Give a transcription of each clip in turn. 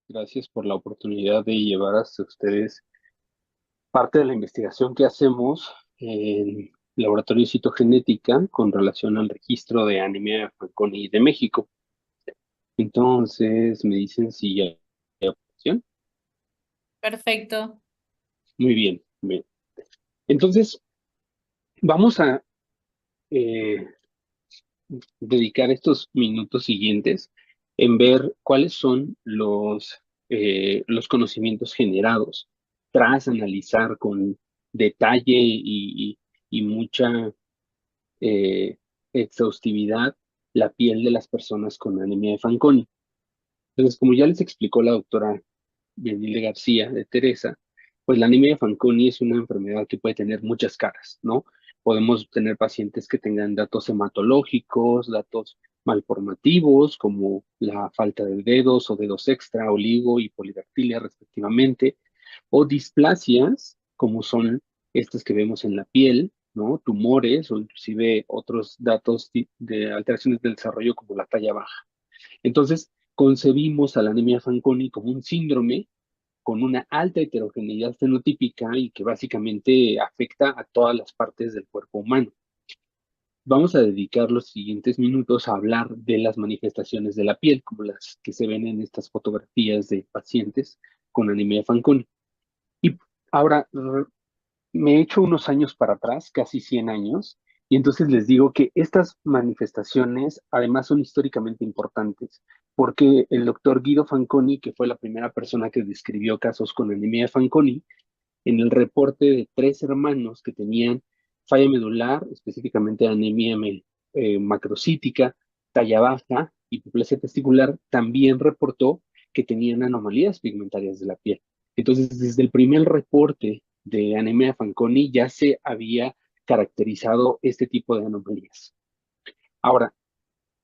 Gracias por la oportunidad de llevar hasta ustedes parte de la investigación que hacemos en Laboratorio de Citogenética con relación al registro de anemia de Fanconi de México. Entonces, me dicen si ya hay opción. Perfecto. Muy bien, bien. Entonces, vamos a eh, dedicar estos minutos siguientes en ver cuáles son los conocimientos generados tras analizar con detalle y mucha eh, exhaustividad la piel de las personas con anemia de Fanconi. Entonces, como ya les explicó la doctora Benilde García de Teresa, pues la anemia de Fanconi es una enfermedad que puede tener muchas caras, ¿no? Podemos tener pacientes que tengan datos hematológicos, datos malformativos, como la falta de dedos o dedos extra, oligo y polidactilia respectivamente, o displasias, como son estas que vemos en la piel, ¿no? Tumores o inclusive otros datos de alteraciones del desarrollo como la talla baja. Entonces, concebimos a la anemia Fanconi como un síndrome con una alta heterogeneidad fenotípica y que básicamente afecta a todas las partes del cuerpo humano. Vamos a dedicar los siguientes minutos a hablar de las manifestaciones de la piel, como las que se ven en estas fotografías de pacientes con anemia Fanconi. Y ahora me he hecho unos años para atrás, casi 100 años, y entonces les digo que estas manifestaciones además son históricamente importantes, porque el doctor Guido Fanconi, que fue la primera persona que describió casos con anemia de Fanconi, en el reporte de tres hermanos que tenían falla medular, específicamente anemia macrocítica, talla baja, hipoplasia testicular, también reportó que tenían anomalías pigmentarias de la piel. Entonces, desde el primer reporte de anemia de Fanconi ya se había caracterizado este tipo de anomalías. Ahora,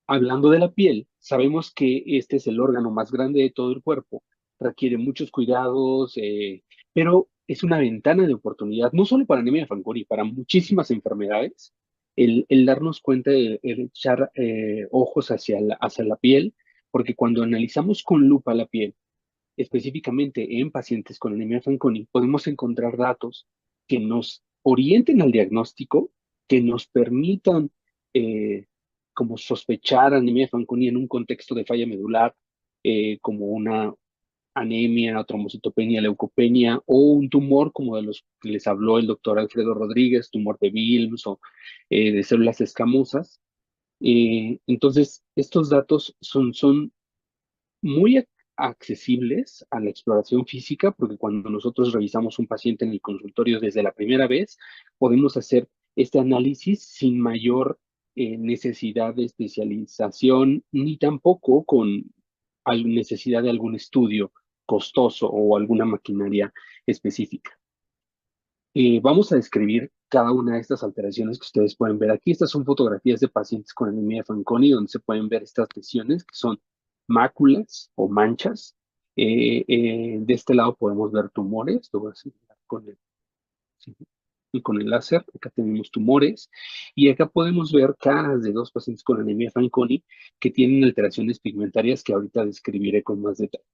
hablando de la piel, sabemos que este es el órgano más grande de todo el cuerpo, requiere muchos cuidados, pero es una ventana de oportunidad, no solo para anemia de Fanconi, para muchísimas enfermedades, el darnos cuenta de el echar ojos hacia la piel, porque cuando analizamos con lupa la piel, específicamente en pacientes con anemia de Fanconi, podemos encontrar datos que nos orienten al diagnóstico, que nos permitan eh, como sospechar anemia de Fanconi en un contexto de falla medular, como una anemia, trombocitopenia, leucopenia o un tumor como de los que les habló el doctor Alfredo Rodríguez, tumor de Wilms o de células escamosas. Entonces, estos datos son muy accesibles a la exploración física, porque cuando nosotros revisamos un paciente en el consultorio desde la primera vez, podemos hacer este análisis sin mayor necesidad de especialización, ni tampoco con necesidad de algún estudio costoso o alguna maquinaria específica. Vamos a describir cada una de estas alteraciones que ustedes pueden ver aquí. Estas son fotografías de pacientes con anemia de Fanconi, donde se pueden ver estas lesiones que son máculas o manchas. De este lado podemos ver tumores. Lo voy a señalar sí, con el láser. Acá tenemos tumores. Y acá podemos ver caras de dos pacientes con anemia de Fanconi que tienen alteraciones pigmentarias que ahorita describiré con más detalle.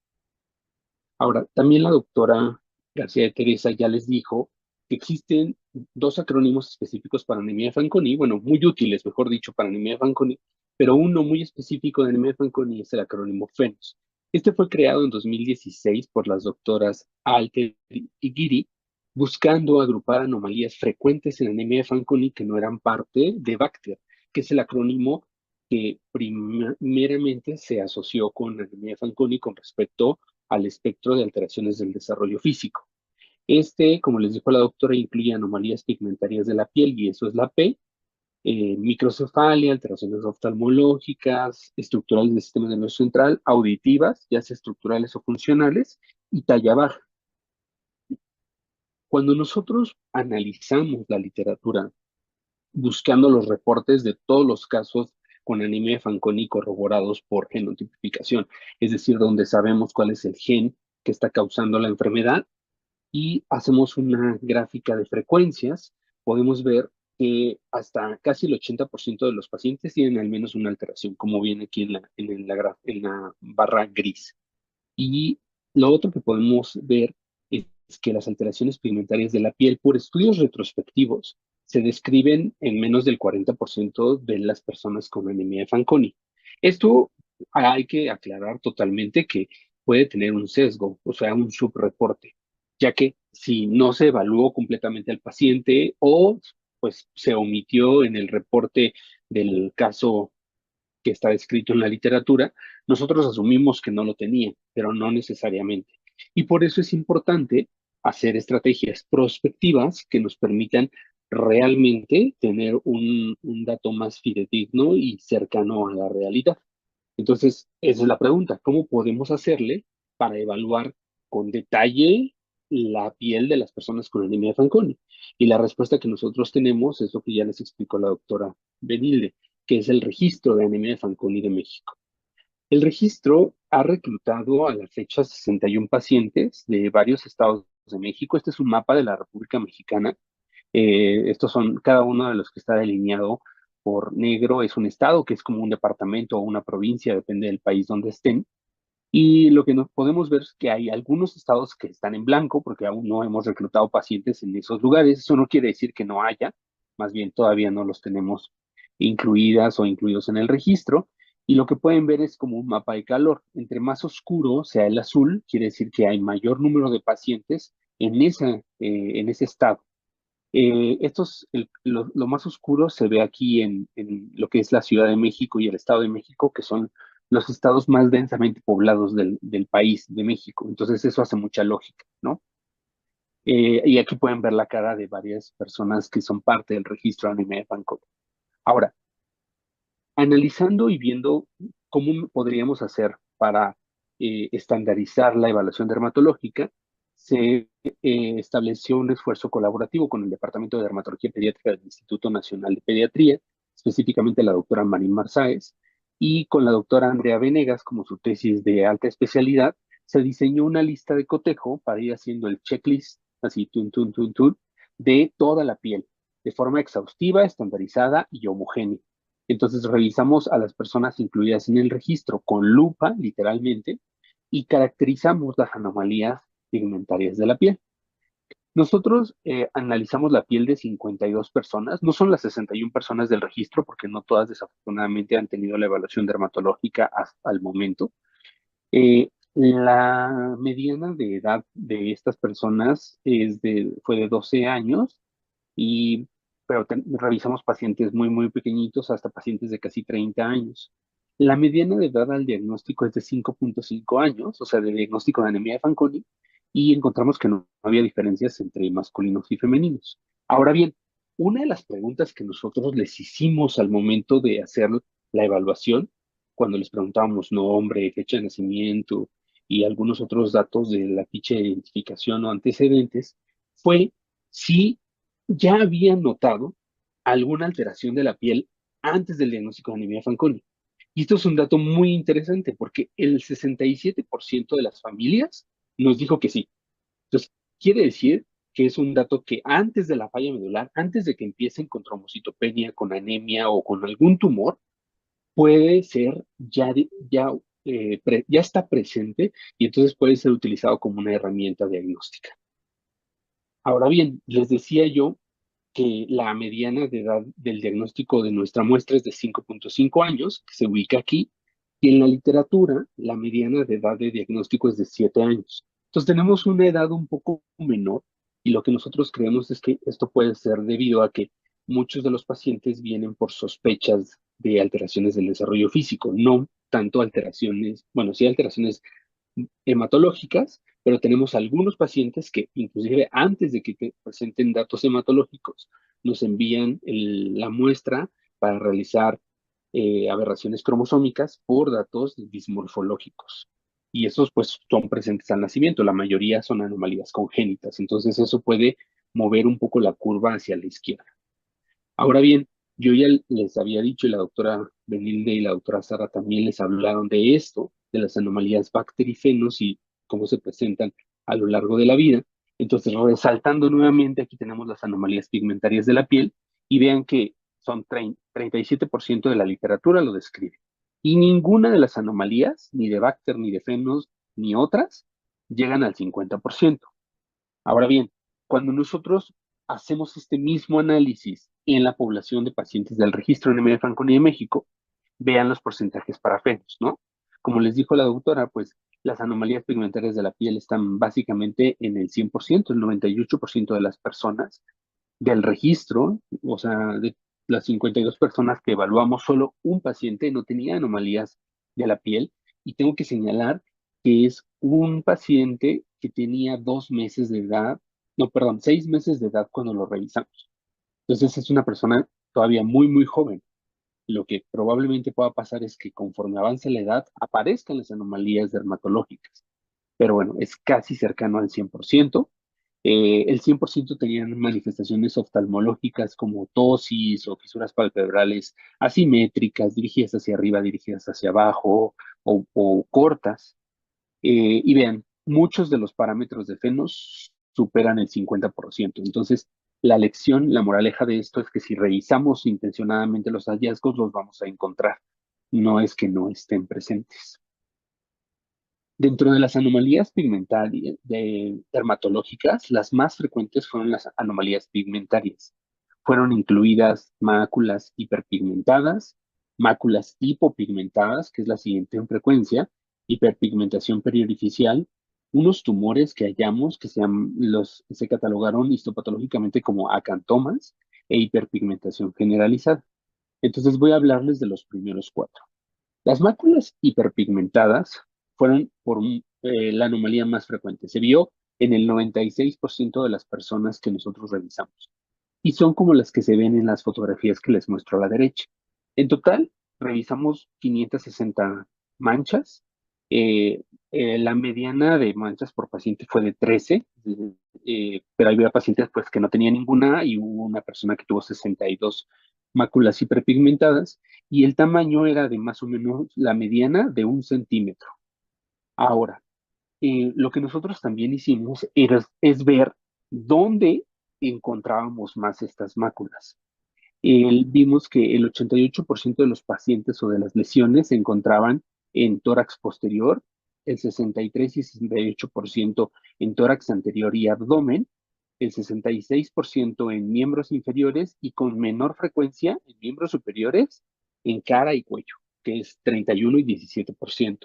Ahora, también la doctora García de Teresa ya les dijo que existen dos acrónimos específicos para anemia de Fanconi, bueno, muy útiles, mejor dicho, para anemia de Fanconi, pero uno muy específico de anemia de Fanconi es el acrónimo FENOS. Este fue creado en 2016 por las doctoras Alter y Giri, buscando agrupar anomalías frecuentes en anemia de Fanconi que no eran parte de Bacter, que es el acrónimo que primeramente se asoció con anemia de Fanconi con respecto al espectro de alteraciones del desarrollo físico. Este, como les dijo la doctora, incluye anomalías pigmentarias de la piel, y eso es la P, microcefalia, alteraciones oftalmológicas, estructurales del sistema nervioso central, auditivas, ya sea estructurales o funcionales, y talla baja. Cuando nosotros analizamos la literatura buscando los reportes de todos los casos con anemia de Fanconi corroborados por genotipificación, es decir, donde sabemos cuál es el gen que está causando la enfermedad, y hacemos una gráfica de frecuencias, podemos ver que hasta casi el 80% de los pacientes tienen al menos una alteración, como viene aquí en la barra gris. Y Lo otro que podemos ver es que las alteraciones pigmentarias de la piel por estudios retrospectivos se describen en menos del 40% de las personas con anemia de Fanconi. Esto hay que aclarar totalmente que puede tener un sesgo, o sea, un subreporte, ya que si no se evaluó completamente al paciente o pues se omitió en el reporte del caso que está descrito en la literatura, nosotros asumimos que no lo tenía, pero no necesariamente. Y por eso es importante hacer estrategias prospectivas que nos permitan realmente tener un dato más fidedigno y cercano a la realidad. Entonces, esa es la pregunta, ¿cómo podemos hacerle para evaluar con detalle la piel de las personas con anemia de Fanconi? Y la respuesta que nosotros tenemos es lo que ya les explicó la doctora Benilde, que es el registro de anemia de Fanconi de México. El registro ha reclutado a la fecha 61 pacientes de varios estados de México. Este es un mapa de la República Mexicana. Estos son cada uno de los que está delineado por negro, es un estado que es como un departamento o una provincia, depende del país donde estén. Y lo que nos podemos ver es que hay algunos estados que están en blanco porque aún no hemos reclutado pacientes en esos lugares. Eso no quiere decir que no haya, más bien todavía no los tenemos incluidas o incluidos en el registro. Y lo que pueden ver es como un mapa de calor. Entre más oscuro sea el azul, quiere decir que hay mayor número de pacientes en ese estado. Lo más oscuro se ve aquí en lo que es la Ciudad de México y el Estado de México, que son los estados más densamente poblados del país de México. Entonces eso hace mucha lógica, ¿no? Y aquí pueden ver la cara de varias personas que son parte del registro de anemia de Fanconi. Ahora, analizando y viendo cómo podríamos hacer para estandarizar la evaluación dermatológica, se estableció un esfuerzo colaborativo con el Departamento de Dermatología Pediátrica del Instituto Nacional de Pediatría, específicamente la doctora Marín Marzáez, y con la doctora Andrea Venegas como su tesis de alta especialidad, se diseñó una lista de cotejo para ir haciendo el checklist, así, tun, tun, tun, tun, de toda la piel, de forma exhaustiva, estandarizada y homogénea. Entonces revisamos a las personas incluidas en el registro con lupa, literalmente, y caracterizamos las anomalías pigmentarias de la piel. Nosotros analizamos la piel de 52 personas, no son las 61 personas del registro, porque no todas desafortunadamente han tenido la evaluación dermatológica hasta el momento. La mediana de edad de estas personas fue de 12 años y, pero revisamos pacientes muy, muy pequeñitos hasta pacientes de casi 30 años. La mediana de edad al diagnóstico es de 5.5 años, o sea, de diagnóstico de anemia de Fanconi, y encontramos que no había diferencias entre masculinos y femeninos. Ahora bien, una de las preguntas que nosotros les hicimos al momento de hacer la evaluación, cuando les preguntábamos nombre, fecha de nacimiento y algunos otros datos de la ficha de identificación o antecedentes, fue si ya habían notado alguna alteración de la piel antes del diagnóstico de anemia de Fanconi. Y esto es un dato muy interesante porque el 67% de las familias nos dijo que sí. Entonces, quiere decir que es un dato que antes de la falla medular, antes de que empiecen con trombocitopenia, con anemia o con algún tumor, puede ser ya está presente y entonces puede ser utilizado como una herramienta diagnóstica. Ahora bien, les decía yo que la mediana de edad del diagnóstico de nuestra muestra es de 5.5 años, que se ubica aquí, y en la literatura la mediana de edad de diagnóstico es de 7 años. Entonces tenemos una edad un poco menor y lo que nosotros creemos es que esto puede ser debido a que muchos de los pacientes vienen por sospechas de alteraciones del desarrollo físico, no tanto alteraciones, bueno, sí alteraciones hematológicas, pero tenemos algunos pacientes que inclusive antes de que presenten datos hematológicos, nos envían la muestra para realizar aberraciones cromosómicas por datos dismorfológicos. Y esos pues son presentes al nacimiento, la mayoría son anomalías congénitas, entonces eso puede mover un poco la curva hacia la izquierda. Ahora bien, yo ya les había dicho, y la doctora Benilde y la doctora Sara también les hablaron de esto, de las anomalías bacterifenos y cómo se presentan a lo largo de la vida. Entonces, resaltando nuevamente, aquí tenemos las anomalías pigmentarias de la piel y vean que son 37% de la literatura lo describe. Y ninguna de las anomalías, ni de Bacter, ni de Fenos, ni otras, llegan al 50%. Ahora bien, cuando nosotros hacemos este mismo análisis en la población de pacientes del registro anemia de Fanconi de México, vean los porcentajes para fenos, ¿no? Como les dijo la doctora, pues las anomalías pigmentarias de la piel están básicamente en el 100%, el 98% de las personas del registro, o sea, de las 52 personas que evaluamos, solo un paciente no tenía anomalías de la piel. Y tengo que señalar que es un paciente que tenía 2 meses de edad, no, perdón, 6 meses de edad cuando lo revisamos. Entonces es una persona todavía muy, muy joven. Lo que probablemente pueda pasar es que conforme avance la edad aparezcan las anomalías dermatológicas, pero bueno, es casi cercano al 100%. El 100% tenían manifestaciones oftalmológicas como tosis o fisuras palpebrales asimétricas, dirigidas hacia arriba, dirigidas hacia abajo o cortas. Y vean, muchos de los parámetros de Fenos superan el 50%. Entonces, la lección, la moraleja de esto es que si revisamos intencionadamente los hallazgos, los vamos a encontrar. No es que no estén presentes. Dentro de las anomalías pigmentarias dermatológicas, las más frecuentes fueron las anomalías pigmentarias. Fueron incluidas máculas hiperpigmentadas, máculas hipopigmentadas, que es la siguiente en frecuencia, hiperpigmentación periorificial, unos tumores que hallamos se catalogaron histopatológicamente como acantomas e hiperpigmentación generalizada. Entonces voy a hablarles de los primeros cuatro. Las máculas hiperpigmentadas fueron la anomalía más frecuente. Se vio en el 96% de las personas que nosotros revisamos. Y son como las que se ven en las fotografías que les muestro a la derecha. En total, revisamos 560 manchas. Eh, la mediana de manchas por paciente fue de 13, pero había pacientes pues, que no tenían ninguna y hubo una persona que tuvo 62 máculas hiperpigmentadas y el tamaño era de más o menos la mediana de 1 centímetro. Ahora, lo que nosotros también hicimos es ver dónde encontrábamos más estas máculas. Vimos que el 88% de los pacientes o de las lesiones se encontraban en tórax posterior, el 63 y 68% en tórax anterior y abdomen, el 66% en miembros inferiores y con menor frecuencia en miembros superiores, en cara y cuello, que es 31 y 17%.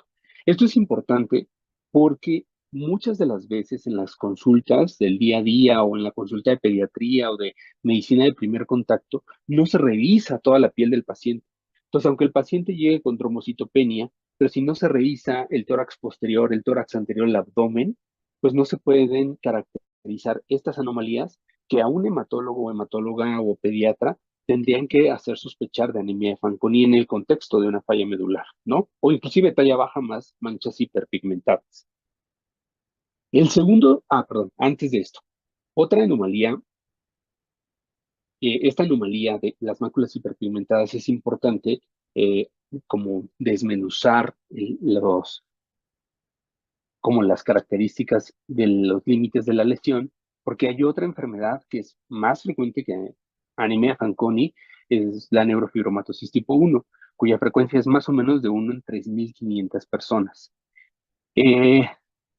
Esto es importante porque muchas de las veces en las consultas del día a día o en la consulta de pediatría o de medicina de primer contacto, no se revisa toda la piel del paciente. Entonces, aunque el paciente llegue con trombocitopenia, pero si no se revisa el tórax posterior, el tórax anterior, el abdomen, pues no se pueden caracterizar estas anomalías que a un hematólogo o hematóloga o pediatra tendrían que hacer sospechar de anemia de Fanconi en el contexto de una falla medular, ¿no? O inclusive talla baja más manchas hiperpigmentadas. El segundo, perdón, antes de esto, otra anomalía, esta anomalía de las máculas hiperpigmentadas es importante como desmenuzar como las características de los límites de la lesión, porque hay otra enfermedad que es más frecuente que anemia Fanconi, es la neurofibromatosis tipo 1, cuya frecuencia es más o menos de 1 en 3.500 personas. Eh,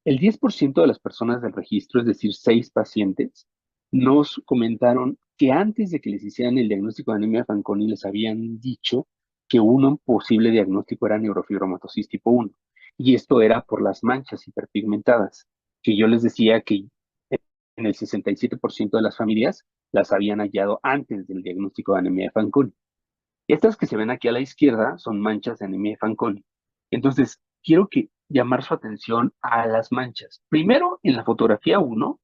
el 10% de las personas del registro, es decir, 6 pacientes, nos comentaron que antes de que les hicieran el diagnóstico de anemia Fanconi les habían dicho que un posible diagnóstico era neurofibromatosis tipo 1. Y esto era por las manchas hiperpigmentadas, que yo les decía que en el 67% de las familias las habían hallado antes del diagnóstico de anemia de Fanconi. Estas que se ven aquí a la izquierda son manchas de anemia de Fanconi. Entonces, quiero que llamar su atención a las manchas. Primero, en la fotografía 1,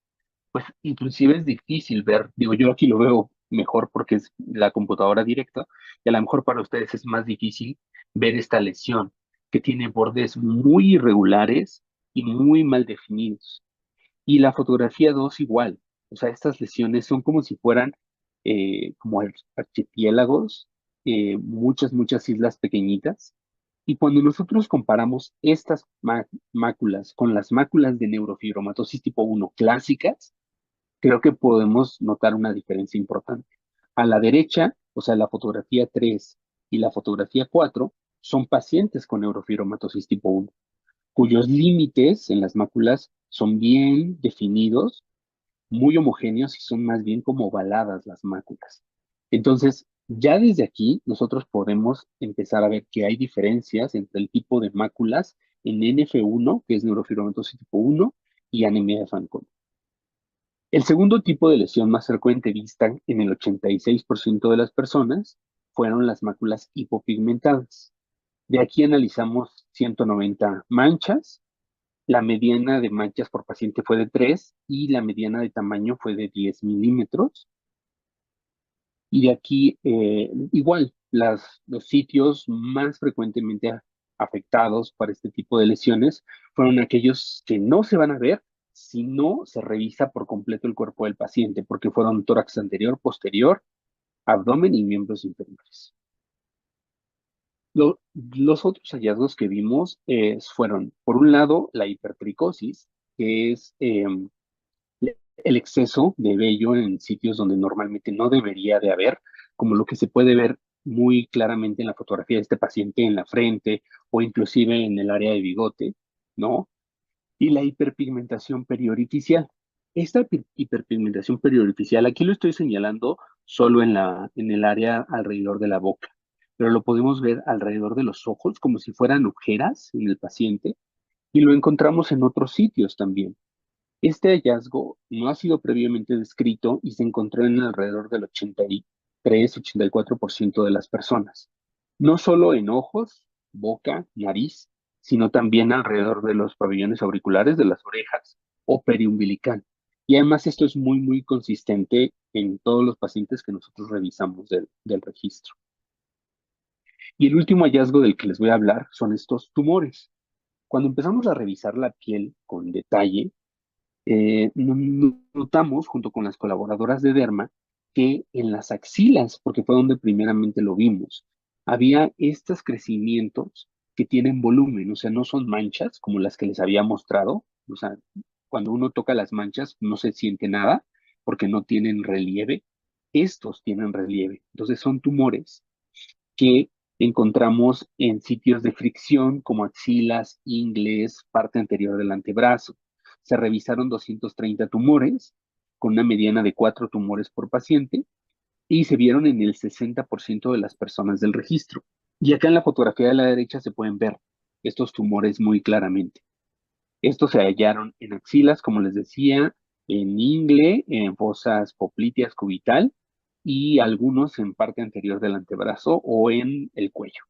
pues inclusive es difícil ver, digo, yo aquí lo veo mejor porque es la computadora directa, y a lo mejor para ustedes es más difícil ver esta lesión, que tiene bordes muy irregulares y muy mal definidos. Y la fotografía 2 igual, o sea, estas lesiones son como si fueran como archipiélagos, muchas, muchas islas pequeñitas. Y cuando nosotros comparamos estas máculas con las máculas de neurofibromatosis tipo 1 clásicas, creo que podemos notar una diferencia importante. A la derecha, o sea, la fotografía 3 y la fotografía 4 son pacientes con neurofibromatosis tipo 1. cuyos límites en las máculas son bien definidos, muy homogéneos y son más bien como ovaladas las máculas. Entonces, ya desde aquí nosotros podemos empezar a ver que hay diferencias entre el tipo de máculas en NF1, que es neurofibromatosis tipo 1, y anemia de Fanconi. El segundo tipo de lesión más frecuente vista en el 86% de las personas fueron las máculas hipopigmentadas. De aquí analizamos 190 manchas. La mediana de manchas por paciente fue de 3 y la mediana de tamaño fue de 10 milímetros. Y de aquí, igual, los sitios más frecuentemente afectados para este tipo de lesiones fueron aquellos que no se van a ver si no se revisa por completo el cuerpo del paciente, porque fueron tórax anterior, posterior, abdomen y miembros inferiores. Los otros hallazgos que vimos fueron, por un lado, la hipertricosis, que es el exceso de vello en sitios donde normalmente no debería de haber, como lo que se puede ver muy claramente en la fotografía de este paciente en la frente o inclusive en el área de bigote, ¿no? Y la hiperpigmentación periorificial. Esta hiperpigmentación periorificial, aquí lo estoy señalando solo en el área alrededor de la boca, pero lo podemos ver alrededor de los ojos como si fueran ojeras en el paciente y lo encontramos en otros sitios también. Este hallazgo no ha sido previamente descrito y se encontró en alrededor del 83-84% de las personas, no solo en ojos, boca, nariz, sino también alrededor de los pabellones auriculares de las orejas o periumbilical. Y además esto es muy, muy consistente en todos los pacientes que nosotros revisamos del registro. Y el último hallazgo del que les voy a hablar son estos tumores. Cuando empezamos a revisar la piel con detalle, notamos, junto con las colaboradoras de Derma, que en las axilas, porque fue donde primeramente lo vimos, había estos crecimientos que tienen volumen, o sea, no son manchas como las que les había mostrado, o sea, cuando uno toca las manchas no se siente nada porque no tienen relieve, estos tienen relieve, entonces son tumores que encontramos en sitios de fricción como axilas, ingles, parte anterior del antebrazo. Se revisaron 230 tumores con una mediana de 4 tumores por paciente y se vieron en el 60% de las personas del registro. Y acá en la fotografía de la derecha se pueden ver estos tumores muy claramente. Estos se hallaron en axilas, como les decía, en ingle, en fosas popliteas cubital y algunos en parte anterior del antebrazo o en el cuello.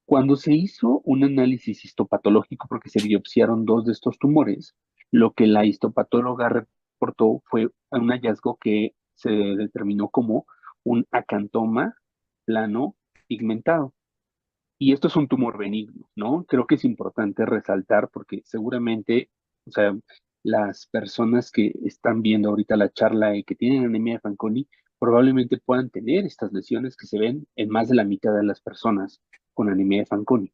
Cuando se hizo un análisis histopatológico, porque se biopsiaron dos de estos tumores, lo que la histopatóloga reportó fue un hallazgo que se determinó como un acantoma plano pigmentado. Y esto es un tumor benigno, ¿no? Creo que es importante resaltar porque seguramente, o sea, las personas que están viendo ahorita la charla y que tienen anemia de Fanconi probablemente puedan tener estas lesiones que se ven en más de la mitad de las personas con anemia de Fanconi.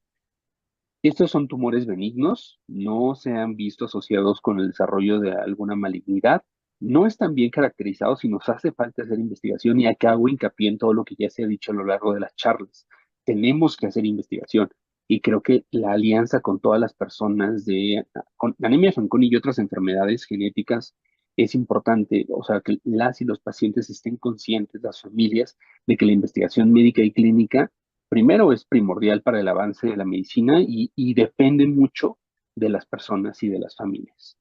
Estos son tumores benignos, no se han visto asociados con el desarrollo de alguna malignidad, no están bien caracterizados y nos hace falta hacer investigación y acá hago hincapié en todo lo que ya se ha dicho a lo largo de las charlas. Tenemos que hacer investigación y creo que la alianza con todas las personas con anemia de Fanconi y otras enfermedades genéticas es importante, o sea, que las y los pacientes estén conscientes, las familias, de que la investigación médica y clínica primero es primordial para el avance de la medicina y depende mucho de las personas y de las familias.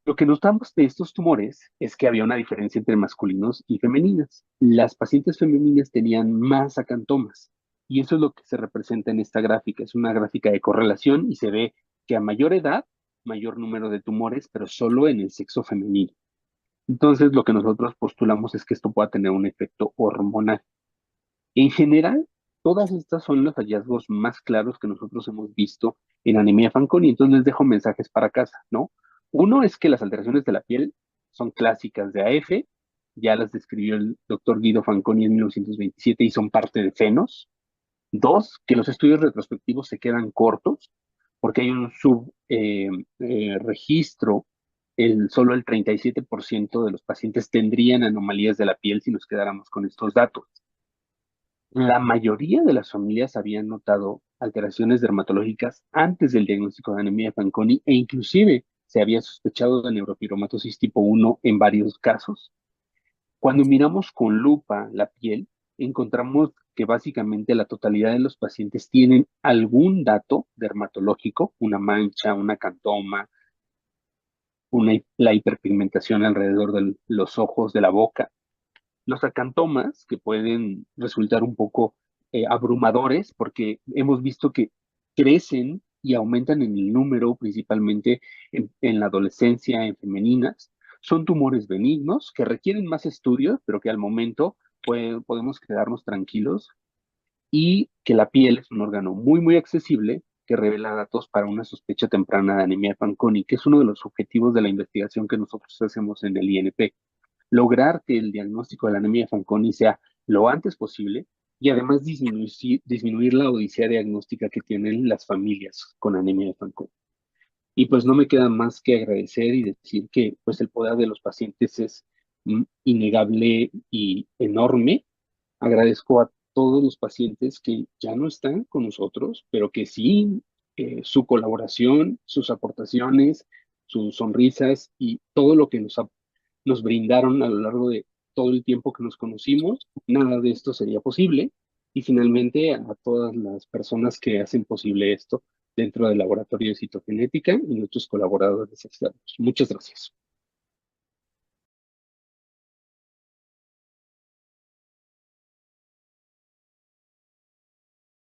Lo que notamos de estos tumores es que había una diferencia entre masculinos y femeninas. Las pacientes femeninas tenían más acantomas y eso es lo que se representa en esta gráfica. Es una gráfica de correlación y se ve que a mayor edad, mayor número de tumores, pero solo en el sexo femenino. Entonces, lo que nosotros postulamos es que esto pueda tener un efecto hormonal. En general, todas estas son los hallazgos más claros que nosotros hemos visto en anemia Fanconi, entonces les dejo mensajes para casa, ¿no? Uno es que las alteraciones de la piel son clásicas de AF, ya las describió el doctor Guido Fanconi en 1927 y son parte de FENOS. Dos, que los estudios retrospectivos se quedan cortos porque hay un subregistro, solo el 37% de los pacientes tendrían anomalías de la piel si nos quedáramos con estos datos. La mayoría de las familias habían notado alteraciones dermatológicas antes del diagnóstico de anemia de Fanconi e inclusive se había sospechado de neurofibromatosis tipo 1 en varios casos. Cuando miramos con lupa la piel, encontramos que básicamente la totalidad de los pacientes tienen algún dato dermatológico, una mancha, una cantoma, la hiperpigmentación alrededor de los ojos, de la boca. Los acantomas, que pueden resultar un poco abrumadores, porque hemos visto que crecen y aumentan en el número, principalmente en la adolescencia, en femeninas, son tumores benignos que requieren más estudios, pero que al momento podemos quedarnos tranquilos y que la piel es un órgano muy, muy accesible que revela datos para una sospecha temprana de anemia de Fanconi, que es uno de los objetivos de la investigación que nosotros hacemos en el INP, lograr que el diagnóstico de la anemia de Fanconi sea lo antes posible y además disminuir la odisea diagnóstica que tienen las familias con anemia de Fanconi. Y pues no me queda más que agradecer y decir que pues el poder de los pacientes es innegable y enorme. Agradezco a todos los pacientes que ya no están con nosotros, pero que sí, su colaboración, sus aportaciones, sus sonrisas y todo lo que nos brindaron a lo largo de todo el tiempo que nos conocimos, nada de esto sería posible. Y finalmente a todas las personas que hacen posible esto dentro del laboratorio de citogenética y nuestros colaboradores externos. Muchas gracias.